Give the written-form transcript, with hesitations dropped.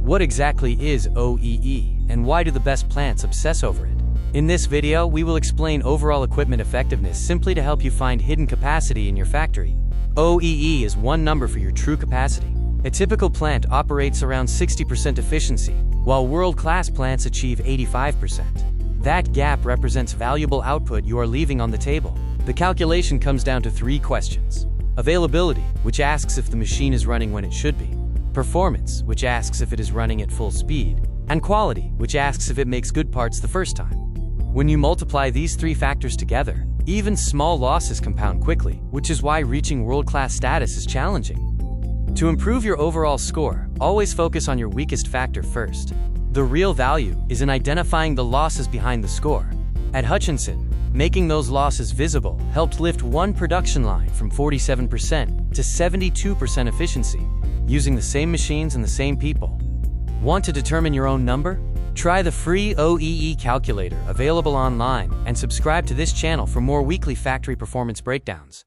What exactly is OEE, and why do the best plants obsess over it? In this video, we will explain overall equipment effectiveness simply to help you find hidden capacity in your factory. OEE is one number for your true capacity. A typical plant operates around 60% efficiency, while world-class plants achieve 85%. That gap represents valuable output you are leaving on the table. The calculation comes down to three questions. Availability, which asks if the machine is running when it should be. Performance, which asks if it is running at full speed. And quality, which asks if it makes good parts the first time. When you multiply these three factors together, even small losses compound quickly, which is why reaching world-class status is challenging. To improve your overall score, always focus on your weakest factor first. The real value is in identifying the losses behind the score. At Hutchinson, making those losses visible helped lift one production line from 47% to 72% efficiency, using the same machines and the same people. Want to determine your own number? Try the free OEE calculator available online and subscribe to this channel for more weekly factory performance breakdowns.